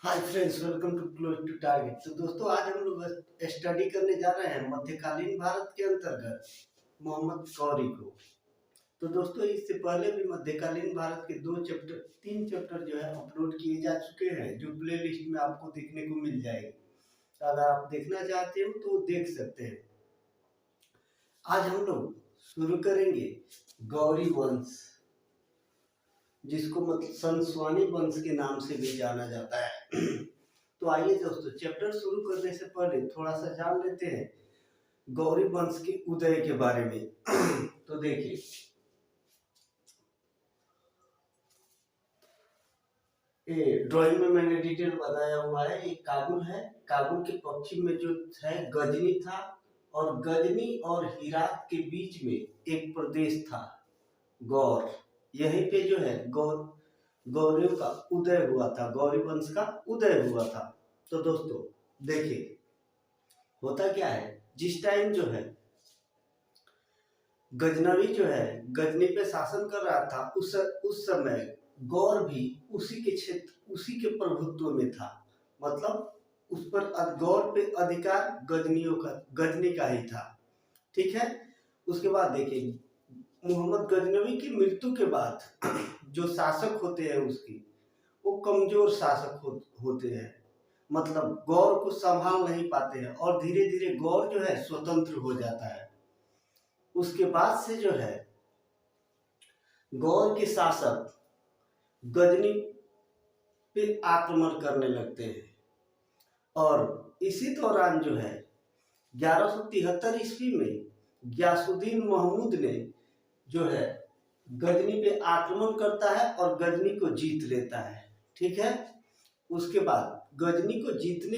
Hi friends, welcome to close to target. तो दोस्तों, आज हम लोग स्टडी करने जा रहे हैं मध्यकालीन भारत के अंतर्गत मोहम्मद गौरी को। तो दोस्तों, इससे पहले भी मध्यकालीन भारत के तीन चैप्टर जो है अपलोड किए जा चुके हैं, जो प्ले लिस्ट में आपको देखने को मिल जाएगी। अगर आप देखना चाहते हो तो देख सकते हैं। आज हम लोग शुरू करेंगे गौरी वंश, जिसको मतलब संस्वानी वंश के नाम से भी जाना जाता है। तो आइए दोस्तों, चैप्टर शुरू करने से पहले थोड़ा सा जान लेते हैं गौरी वंश के उदय के बारे में। तो देखिए, ड्राइंग में मैंने डिटेल बताया हुआ है। ये काबुल है। काबुल के पश्चिम में जो है गजनी था, और गजनी और हिरात के बीच में एक प्रदेश था गौर। यहीं पे जो है गौरियों का उदय हुआ था, गौरी वंश का उदय हुआ था। तो दोस्तों देखिए, होता क्या है, जिस टाइम जो है गजनवी जो है गजनी पे शासन कर रहा था, उस समय गौर भी उसी के क्षेत्र, उसी के प्रभुत्व में था। मतलब उस पर गौर पे अधिकार गजनी का ही था। ठीक है। उसके बाद देखिए, मोहम्मद गजनवी की मृत्यु के बाद जो शासक होते हैं उसकी, वो कमजोर शासक होते हैं। मतलब गौर को संभाल नहीं पाते हैं, और धीरे धीरे गौर जो है स्वतंत्र हो जाता है। उसके बाद से जो है गौर के शासक गजनी पे आक्रमण करने लगते हैं, और इसी दौरान जो है 1173 ईस्वी में गयासुद्दीन महमूद ने जो है गजनी पे आक्रमण करता है और गजनी को जीत लेता है। ठीक है। उसके बाद गजनी को जीतने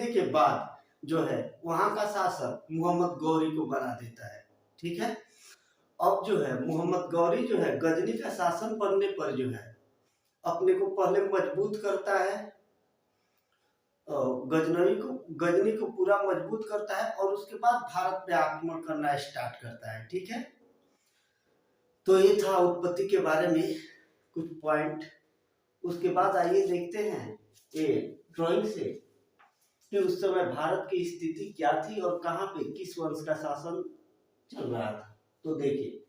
के बाद जो है वहां का शासक मोहम्मद गौरी को बना देता है। ठीक है। अब जो है मोहम्मद गौरी जो है गजनी का शासन पड़ने पर जो है अपने को पहले मजबूत करता है, गजनी को पूरा मजबूत करता है, और उसके बाद भारत पे आक्रमण करना स्टार्ट करता है। ठीक है। तो ये था उत्पत्ति के बारे में कुछ पॉइंट। उसके बाद आइए देखते हैं ये ड्राइंग से कि उस समय भारत की स्थिति क्या थी और कहाँ पे किस वंश का शासन चल रहा था। तो देखिए,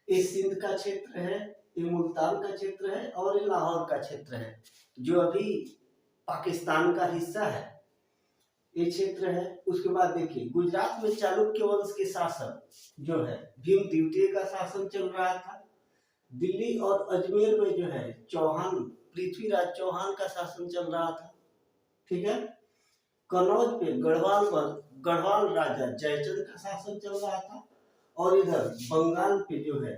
ये सिंध का क्षेत्र है, ये मुल्तान का क्षेत्र है, और ये लाहौर का क्षेत्र है, जो अभी पाकिस्तान का हिस्सा है। ये क्षेत्र है। उसके बाद देखिए, गुजरात में चालुक्य वंश के शासक जो है भीम द्वितीय का शासन चल रहा था। दिल्ली और अजमेर में जो है पृथ्वीराज चौहान का शासन चल रहा था। ठीक है। कन्नौज पे गढ़वाल राजा जयचंद का शासन चल रहा था, और इधर बंगाल पे जो है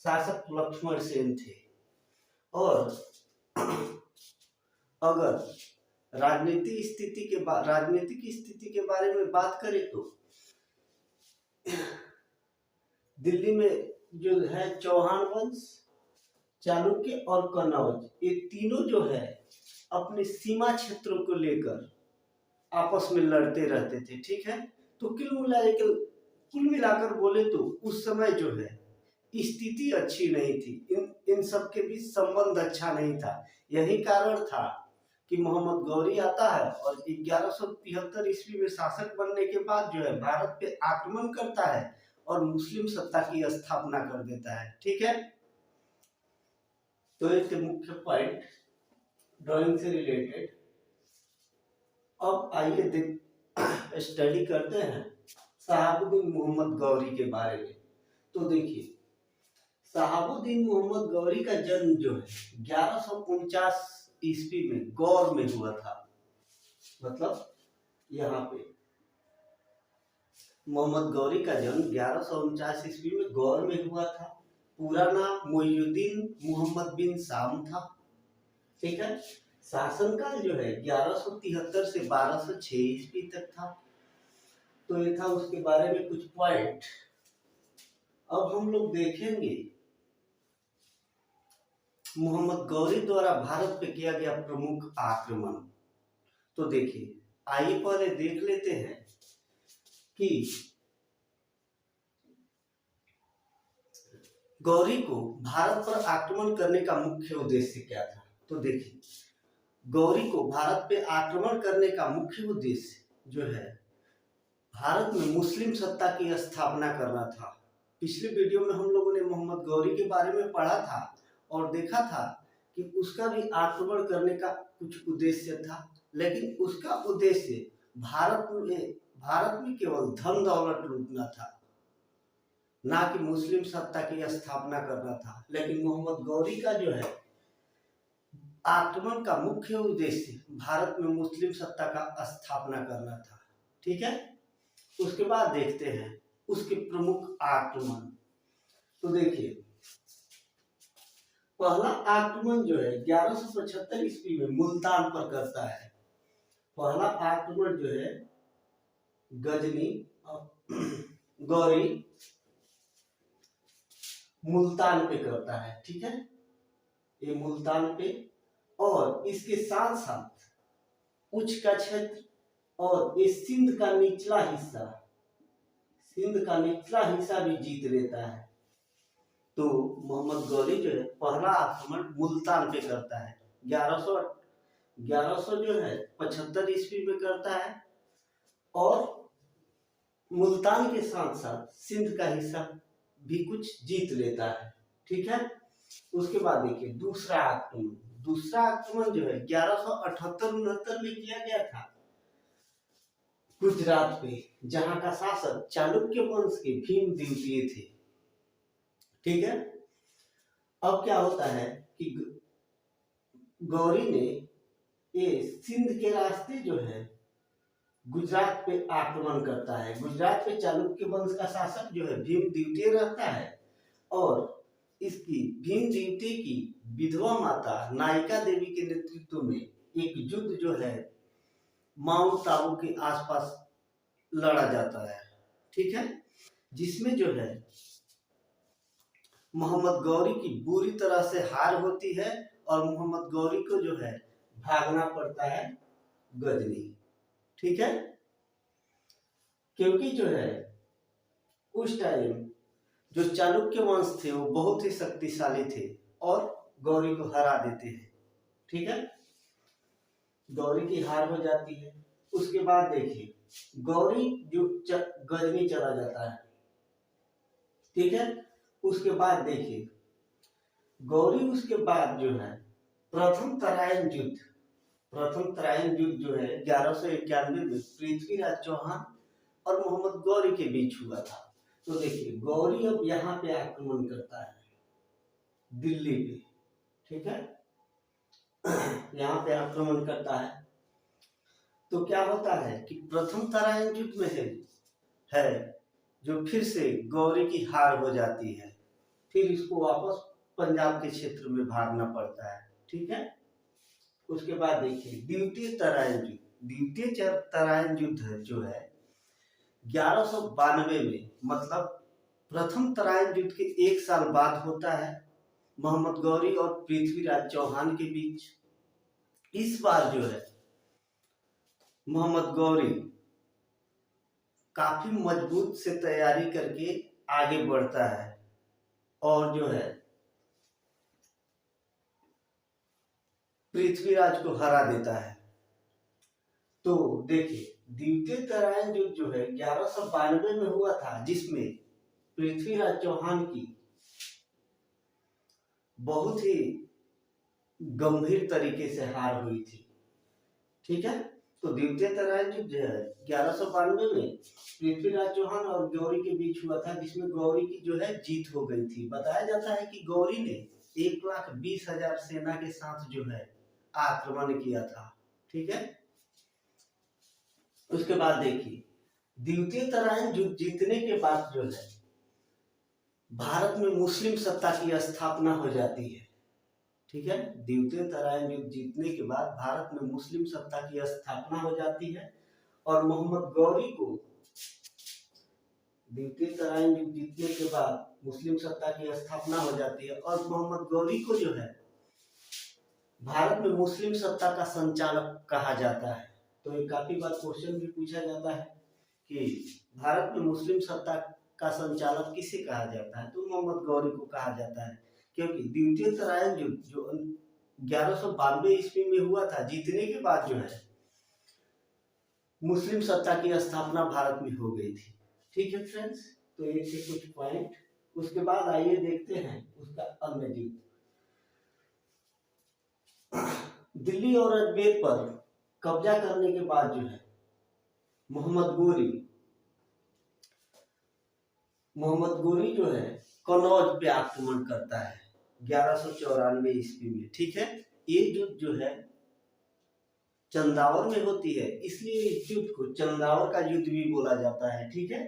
शासक लक्ष्मण सेन थे। और अगर राजनीतिक स्थिति के बारे में बात करें तो दिल्ली में जो है चौहान वंश, चालुक्य और कन्नौज, ये तीनों जो है अपने सीमा क्षेत्रों को लेकर आपस में लड़ते रहते थे। ठीक है। तो कुल मिलाकर बोले तो उस समय जो है स्थिति अच्छी नहीं थी, इन सब के बीच संबंध अच्छा नहीं था। यही कारण था कि मोहम्मद गौरी आता है और 1173 ईस्वी में शासक बनने के बाद जो है भारत पे आक्रमण करता है और मुस्लिम सत्ता की स्थापना कर देता है। ठीक है। तो ये मुख्य पॉइंट ड्राइंग से रिलेटेड। अब आइए स्टडी करते हैं शहाबुद्दीन मोहम्मद गौरी के बारे में। तो देखिए, शहाबुद्दीन मोहम्मद गौरी का जन्म जो है 1149 ईस्वी में गौर में हुआ था। मतलब यहाँ पे मोहम्मद गौरी का जन्म 1149 ईस्वी में गौर में हुआ था। पूरा नाम मोइनुद्दीन मोहम्मद बिन शाम था। ठीक है। शासनकाल जो है 1173 से 1206 ईस्वी तक था। तो ये था उसके बारे में कुछ पॉइंट। अब हम लोग देखेंगे मोहम्मद गौरी द्वारा भारत पे किया गया प्रमुख आक्रमण। तो देखिए, आइए पहले देख लेते हैं कि गौरी को भारत पर आक्रमण करने का मुख्य उद्देश्य क्या था। तो देखिए, गौरी को भारत पे आक्रमण करने का मुख्य उद्देश्य जो है भारत में मुस्लिम सत्ता की स्थापना करना था। पिछले वीडियो में हम लोगों ने मोहम्मद गौरी के बारे में पढ़ा था और देखा था कि उसका भी आक्रमण करने का कुछ उद्देश्य था, लेकिन उसका उद्देश्य भारत में केवल धन दौलत लूटना था, ना कि मुस्लिम सत्ता की स्थापना करना था। लेकिन मोहम्मद गौरी का जो है आक्रमण का मुख्य उद्देश्य भारत में मुस्लिम सत्ता का स्थापना करना था। ठीक है, उसके बाद देखते हैं उसके प्रमुख आक्रमण। तो देखिए, पहला आक्रमण जो है 1175 ईस्वी में मुल्तान पर करता है। पहला आक्रमण जो है गजनी गौरी मुल्तान पे करता है। ठीक है, ये मुल्तान पे, और इसके साथ साथ उच्च का क्षेत्र और ये सिंध का निचला हिस्सा भी जीत लेता है। तो मोहम्मद गौरी जो है पहला आक्रमण मुल्तान पे करता है 1100 जो है 75 ईस्वी में करता है, और मुल्तान के साथ साथ सिंध का हिस्सा भी कुछ जीत लेता है। ठीक है, उसके बाद देखिए दूसरा आक्रमण जो है 1178-69 में किया गया था गुजरात पे, जहां का शासक चालुक्य वंश के भीम द्वितीय थे। ठीक है, अब क्या होता है कि गौरी ने ये सिंध के रास्ते जो है गुजरात पे आक्रमण करता है। गुजरात पे चालुक्य वंश का शासक जो है भीम द्वितीय रहता है, और इसकी भीम द्वितीय की विधवा माता नायिका देवी के नेतृत्व में एक युद्ध जो है माउंट ताबू के आसपास लड़ा जाता है। ठीक है, जिसमें जो है मोहम्मद गौरी की बुरी तरह से हार होती है, और मोहम्मद गौरी को जो है भागना पड़ता है गजनी। ठीक है, क्योंकि जो है उस टाइम जो चालुक्य वंश थे वो बहुत ही शक्तिशाली थे और गौरी को हरा देते हैं। ठीक है, गौरी की हार हो जाती है। उसके बाद देखिए गौरी जो गजनी चला जाता है। ठीक है, उसके बाद देखिए गौरी उसके बाद जो है प्रथम तराइन युद्ध जो है 1191 में पृथ्वीराज चौहान और मोहम्मद गौरी के बीच हुआ था। तो देखिए गौरी अब यहाँ पे आक्रमण करता है दिल्ली पे। ठीक है, यहाँ पे आक्रमण करता है। तो क्या होता है कि प्रथम तराइन युद्ध में है जो फिर से गौरी की हार हो जाती है, फिर इसको वापस पंजाब के क्षेत्र में भागना पड़ता है। ठीक है, उसके बाद देखिए द्वितीय तराइन युद्ध जो है 1192 में, मतलब प्रथम तराइन युद्ध के एक साल बाद होता है मोहम्मद गौरी और पृथ्वीराज चौहान के बीच। इस बार जो है मोहम्मद गौरी काफी मजबूत से तैयारी करके आगे बढ़ता है और जो है पृथ्वीराज को हरा देता है। तो देखिए द्वितीय तराइन युद्ध जो है 1192 में हुआ था, जिसमें पृथ्वीराज चौहान की बहुत ही गंभीर तरीके से हार हुई थी। ठीक है, तो द्वितीय तराइन युद्ध जो है 1192 में पृथ्वीराज चौहान और गौरी के बीच हुआ था, जिसमें गौरी की जो है जीत हो गई थी। बताया जाता है कि गौरी ने 1,20,000 सेना के साथ जो है आक्रमण किया था। ठीक है, उसके बाद देखिए द्वितीय तराइन युद्ध जीतने के बाद जो है भारत में मुस्लिम सत्ता की स्थापना हो जाती है। ठीक है, द्वितीय तराइन युद्ध जीतने के बाद भारत में मुस्लिम सत्ता की स्थापना हो जाती है, और मोहम्मद गौरी को द्वितीय तराइन युद्ध जीतने के बाद मुस्लिम सत्ता की स्थापना हो जाती है, और मोहम्मद गौरी को जो है भारत में मुस्लिम सत्ता का संचालक कहा जाता है। तो ये काफी बार क्वेश्चन भी पूछा जाता है कि भारत में मुस्लिम सत्ता का संचालक किसे कहा जाता है, तो मोहम्मद गौरी को कहा जाता है, क्योंकि द्वितीय तराइन युद्ध जो 1192 ईस्वी में हुआ था। जीतने के बाद जो है मुस्लिम सत्ता की स्थापना भारत में हो गई थी। ठीक है फ्रेंड्स, तो ये थे कुछ पॉइंट। उसके बाद आइए देखते हैं उसका अन्य युद्ध। दिल्ली और अजमेर पर कब्जा करने के बाद जो है मोहम्मद गोरी जो है कन्नौज पे आक्रमण करता है 1194 ईस्वी में। ठीक है, ये युद्ध जो है चंदावर में होती है, इसलिए इस युद्ध को चंदावर का युद्ध भी बोला जाता है। ठीक है,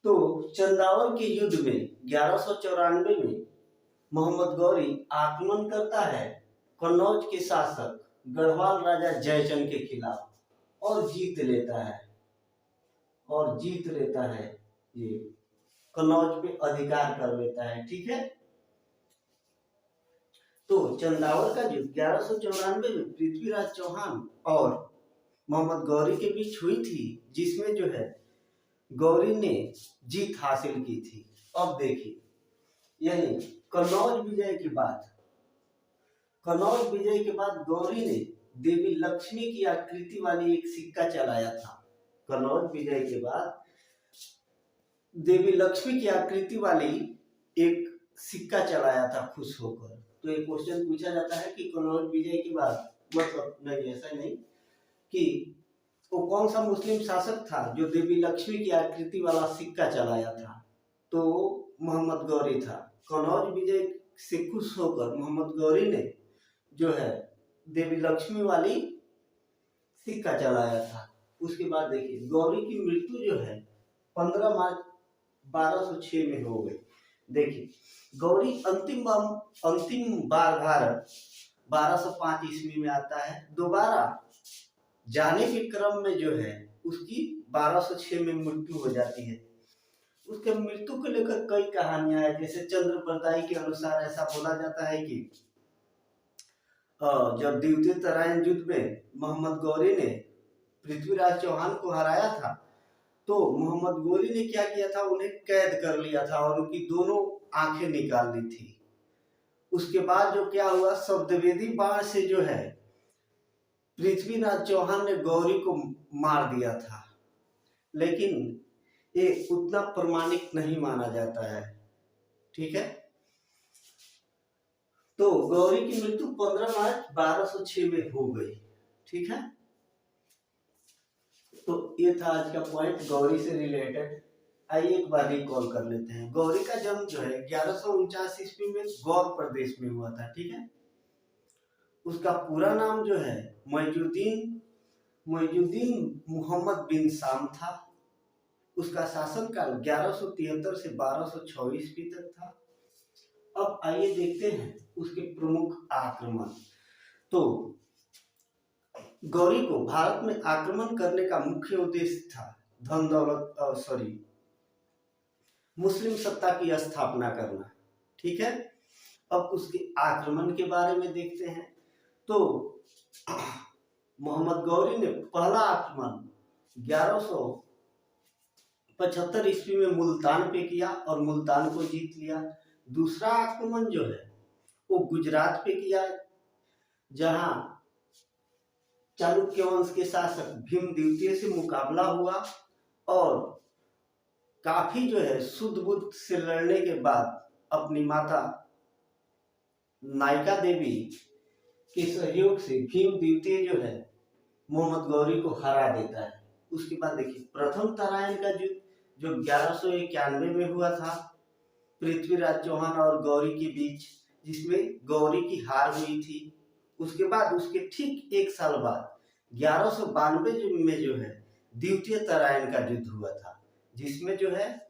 तो चंदावर के युद्ध में 1194 में मोहम्मद गौरी आक्रमण करता है कन्नौज के शासक गढ़वाल राजा जयचंद के खिलाफ और जीत लेता है ये कन्नौज पे अधिकार कर लेता है। ठीक है, तो चंदावर का युद्ध 1194 में पृथ्वीराज चौहान और मोहम्मद गौरी के बीच हुई थी, जिसमें जो है गौरी ने जीत हासिल की थी। अब देखिए, यानी कन्नौज विजय के बाद गौरी ने देवी लक्ष्मी की आकृति वाली एक सिक्का चलाया था। कन्नौज विजय के बाद देवी लक्ष्मी की आकृति वाली एक सिक्का चलाया था खुश होकर। तो एक क्वेश्चन पूछा जाता है कि कन्नौज विजय के बाद, मतलब नहीं, ऐसा नहीं कि वो कौन सा मुस्लिम शासक था जो देवी लक्ष्मी की आकृति वाला सिक्का चलाया था, तो मोहम्मद गौरी था। कन्नौज विजय से खुश होकर मोहम्मद गौरी ने जो है देवी लक्ष्मी वाली सिक्का चलाया था। उसके बाद देखिए, गौरी की मृत्यु जो है 15 मार्च 1206 में हो गई। देखिए, गौरी अंतिम बार भारत 1205 ईस्वी में आता है। दोबारा जाने के क्रम में जो है उसकी 1206 में मृत्यु हो जाती है। उसके मृत्यु को लेकर कई कहानियां हैं। जैसे चंद्रप्रदायी के अनुसार ऐसा बोला जाता है कि जब द्वितीय तराइन युद्ध में मोहम्मद गौरी ने पृथ्वीराज चौहान को हराया था, तो मोहम्मद गौरी ने क्या किया था, उन्हें कैद कर लिया था और उनकी दोनों आंखें निकाल ली थी। उसके बाद जो क्या हुआ, शब्दवेदी बाण से जो है पृथ्वीराज चौहान ने गौरी को मार दिया था, लेकिन ये उतना प्रमाणिक नहीं माना जाता है। ठीक है, तो गौरी की मृत्यु 15 मार्च 1206 में हो गई। ठीक है, तो ये था आज का पॉइंट गौरी से रिलेटेड। आइए एक बार रिकॉल कर लेते हैं। गौरी का जन्म जो है 1149 ईस्वी में गौर प्रदेश में हुआ था। ठीक है, उसका पूरा नाम जो है मुइजुद्दीन मोहम्मद बिन शाम था। उसका शासनकाल 1173 से 1206 ईस्वी तक था। अब आइए देखते हैं उसके प्रमुख आक्रमण। तो गौरी को भारत में आक्रमण करने का मुख्य उद्देश्य था मुस्लिम सत्ता की स्थापना करना। ठीक है, अब उसके आक्रमण के बारे में देखते हैं। तो मोहम्मद गौरी ने पहला आक्रमण 1175 ईस्वी में मुल्तान पे किया और मुल्तान को जीत लिया। दूसरा आक्रमण जो है वो गुजरात पे किया, जहां चालुक्य वंश के शासक भीम द्वितीय से मुकाबला हुआ और काफी जो है शुद्ध बुद्ध से लड़ने के बाद अपनी माता नायिका देवी के सहयोग से भीम द्वितीय जो है मोहम्मद गौरी को हरा देता है। उसके बाद देखिए, प्रथम तराइन का युद्ध जो 1191 में हुआ था पृथ्वीराज चौहान और गौरी के बीच, जिसमें गौरी की हार हुई थी। उसके बाद उसके ठीक एक साल बाद 1192 में जो है द्वितीय तराइन का युद्ध हुआ था, जिसमें जो है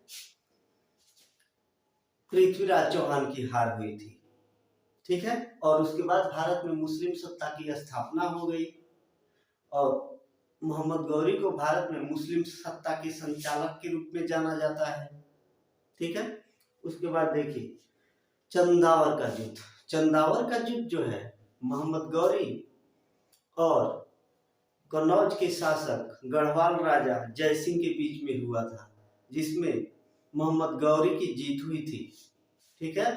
पृथ्वीराज चौहान की हार हुई थी। ठीक है, और उसके बाद भारत में मुस्लिम सत्ता की स्थापना हो गई और मोहम्मद गौरी को भारत में मुस्लिम सत्ता के संचालक के रूप में जाना जाता है। ठीक है, उसके बाद देखिए चंदावर का युद्ध जो है मोहम्मद गौरी और कन्नौज के शासक गढ़वाल राजा जयसिंह के बीच में हुआ था, जिसमें मोहम्मद गौरी की जीत हुई थी। ठीक है,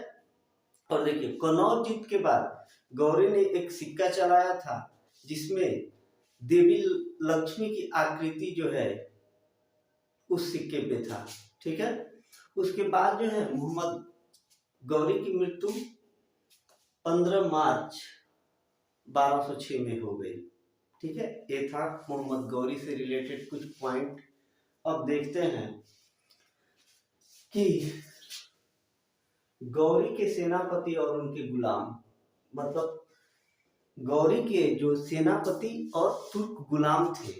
और देखिए कनौज जीत के बाद गौरी ने एक सिक्का चलाया था जिसमें देवी लक्ष्मी की आकृति जो है उस सिक्के पे था। ठीक है, उसके बाद जो है मोहम्मद गौरी की मृत्यु 15 मार्च 1206 में हो गई। ठीक है, ये था मोहम्मद गौरी से रिलेटेड कुछ पॉइंट। अब देखते हैं कि गौरी के सेनापति और उनके गुलाम, मतलब गौरी के जो सेनापति और तुर्क गुलाम थे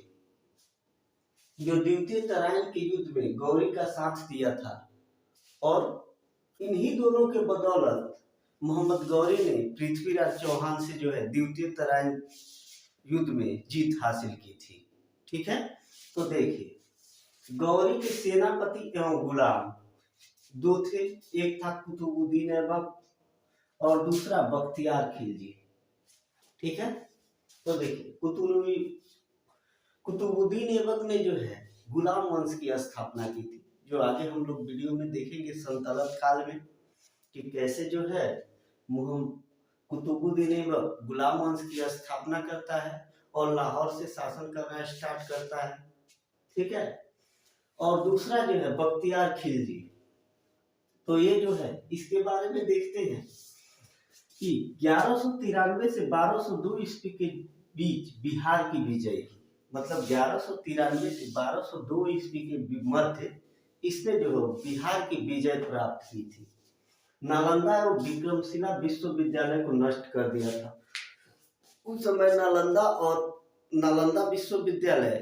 जो द्वितीय तराइन के युद्ध में गौरी का साथ दिया था, और इन्हीं दोनों के बदौलत मोहम्मद गौरी ने पृथ्वीराज चौहान से जो है द्वितीय तराइन युद्ध में जीत हासिल की थी। ठीक है, तो देखिए गौरी के सेनापति एवं गुलाम दो थे, एक था कुतुबुद्दीन ऐबक और दूसरा बख्तियार खिलजी। ठीक है, तो देखिए कुतुबुद्दीन ऐबक ने जो है गुलाम वंश की स्थापना की थी, जो आगे हम लोग वीडियो में देखेंगे सल्तनत काल में कि कैसे जो है कुतुबुद्दीन ऐबक गुलाम वंश की स्थापना करता है और लाहौर से शासन करना स्टार्ट करता है। ठीक है, और दूसरा जो है बख्तियार खिलजी, तो ये जो है इसके बारे में देखते हैं कि 1193 से 1202 ईस्वी के बीच बिहार की विजय की, मतलब 1193 से 1202 ईस्वी के मध्य इसने जो बिहार की विजय प्राप्त की थी। नालंदा और विक्रमशिला विश्वविद्यालय को नष्ट कर दिया था। उस समय नालंदा विश्वविद्यालय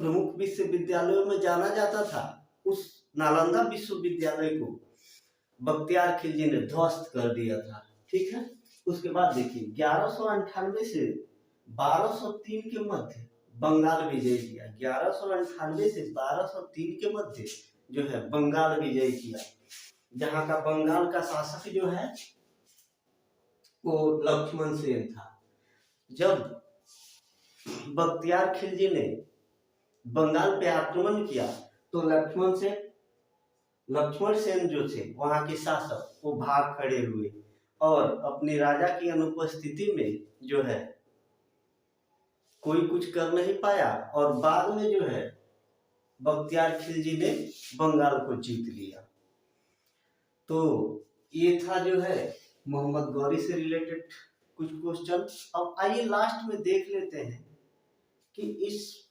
प्रमुख विश्वविद्यालयों में जाना जाता था। उस नालंदा विश्वविद्यालय को बख्तियार खिलजी ने ध्वस्त कर दिया था। ठीक है, उसके बाद देखिए 1198 से 1203 के मध्य बंगाल विजय किया। 1198 से 1203 के मध्य जो है बंगाल विजय किया, जहां का बंगाल का शासक जो है वो लक्ष्मण सेन था। जब बख्तियार खिलजी ने बंगाल पे आक्रमण किया तो लक्ष्मण सेन जो थे वहां के शासक वो भाग खड़े हुए और अपने राजा की अनुपस्थिति में जो है कोई कुछ कर नहीं पाया, और बाद में जो है बख्तियार खिलजी ने बंगाल को जीत लिया। तो ये था जो है मोहम्मद गौरी से रिलेटेड कुछ क्वेश्चन। अब आइए लास्ट में देख लेते हैं कि इस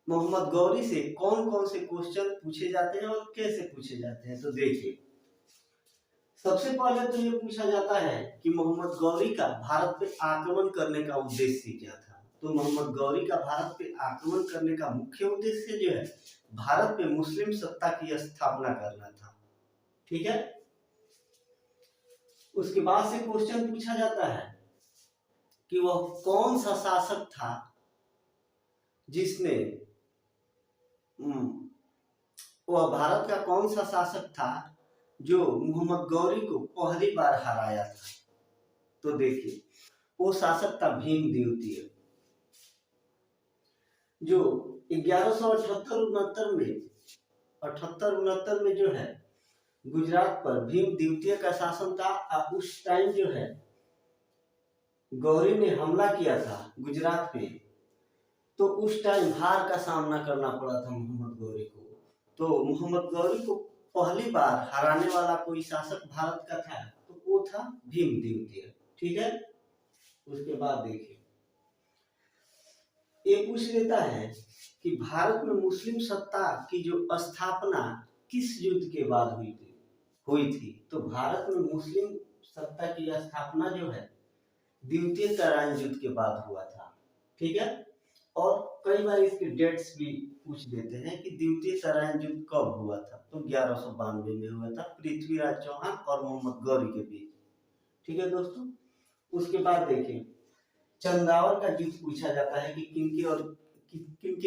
मोहम्मद गौरी से कौन कौन से क्वेश्चन पूछे जाते हैं और कैसे पूछे जाते हैं। तो देखिए सबसे पहले तो ये पूछा जाता है कि मोहम्मद गौरी का भारत पे आक्रमण करने का उद्देश्य क्या था। तो मोहम्मद गौरी का भारत पे आक्रमण करने का मुख्य उद्देश्य जो है भारत पे मुस्लिम सत्ता की स्थापना करना था। ठीक है, उसके बाद से क्वेश्चन पूछा जाता है कि वह कौन सा शासक था जिसने वह भारत का कौन सा शासक था जो मोहम्मद गौरी को पहली बार हराया था। तो देखिए वो शासक था भीम द्वितीय, जो 1178-69 में जो है गुजरात पर भीम द्वितीय का शासन था। उस टाइम जो है गौरी ने हमला किया था गुजरात पे, तो उस टाइम हार का सामना करना पड़ा था मोहम्मद गौरी को। तो मोहम्मद गौरी को पहली बार हराने वाला कोई शासक भारत का था तो वो था भीम द्वितीय। ठीक है, उसके बाद देखिए ये पूछ लेता है कि भारत में मुस्लिम सत्ता की जो स्थापना किस युद्ध के बाद हुई थी। तो भारत में मुस्लिम सत्ता की स्थापना जो है द्वितीय तराइन युद्ध के बाद हुआ था। ठीक है, और कई बार इसके डेट्स भी पूछ देते हैं कि द्वितीय तराइन युद्ध कब हुआ था। तो 1192 में हुआ था पृथ्वीराज चौहान और मोहम्मद गौरी के बीच। ठीक है दोस्तों, उसके बाद देखिए चंदावर का युद्ध पूछा जाता है कि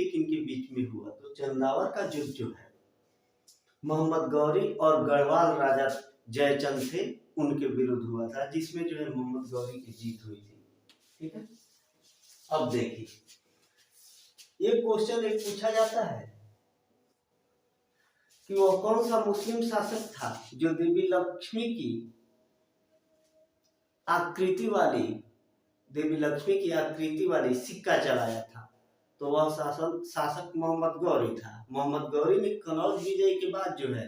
किनके बीच में हुआ। तो चंदावर का युद्ध जो है मोहम्मद गौरी और गढ़वाल राजा जयचंद थे उनके विरुद्ध हुआ था, जिसमें जो है मोहम्मद गौरी की जीत हुई थी। ठीक है, अब देखिए ये क्वेश्चन एक पूछा जाता है कि वो कौन सा मुस्लिम शासक था जो देवी लक्ष्मी की आकृति वाली, देवी लक्ष्मी की आकृति वाली सिक्का चलाया था, तो वह शासक मोहम्मद गौरी था। मोहम्मद गौरी ने कनौज विजय के बाद जो है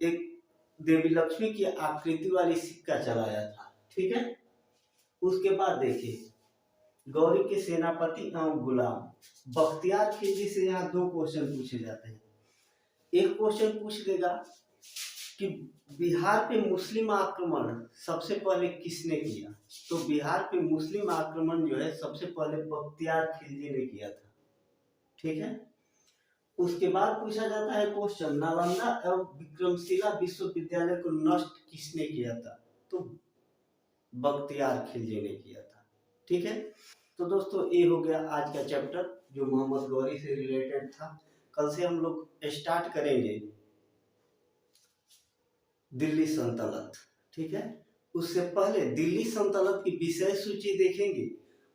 एक देवी लक्ष्मी की आकृति वाली सिक्का चलाया था, ठीक है। उसके बाद देखिए गौरी के सेनापति एवं गुलाम बख्तियार खिलजी से यहाँ दो क्वेश्चन पूछे जाते हैं। एक क्वेश्चन पूछ देगा कि बिहार पे मुस्लिम आक्रमण सबसे पहले किसने किया, तो बिहार पे मुस्लिम आक्रमण जो है सबसे पहले बख्तियार खिलजी ने किया था, ठीक है। उसके बाद पूछा जाता है क्वेश्चन नालंदा एवं विक्रमशिला विश्वविद्यालय को नष्ट किसने किया था, तो बख्तियार खिलजी ने किया था, ठीक है। तो दोस्तों ये हो गया आज का चैप्टर जो मोहम्मद गौरी से रिलेटेड था। कल से हम लोग स्टार्ट करेंगे दिल्ली सल्तनत, ठीक है। उससे पहले दिल्ली सल्तनत की विषय सूची देखेंगे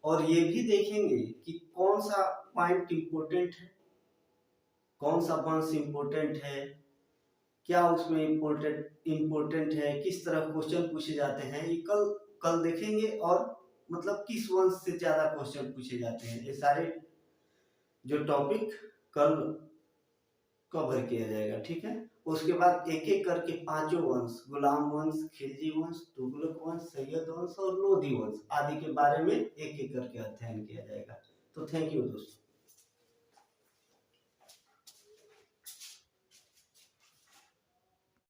और ये भी देखेंगे कि कौन सा पॉइंट इंपोर्टेंट है, कौन सा वंश इंपोर्टेंट है, क्या उसमें इंपोर्टेंट है, किस तरह क्वेश्चन पूछे जाते हैं, ये कल देखेंगे। और मतलब किस वंश से ज्यादा क्वेश्चन पूछे जाते हैं, ये सारे जो टॉपिक कल कवर किया जाएगा, ठीक है। उसके बाद एक एक करके पांचों वंश, गुलाम वंश, खिलजी वंश, तुगलक वंश, सैयद वंश और लोधी वंश आदि के बारे में एक एक करके अध्ययन किया जाएगा। तो थैंक यू दोस्तों।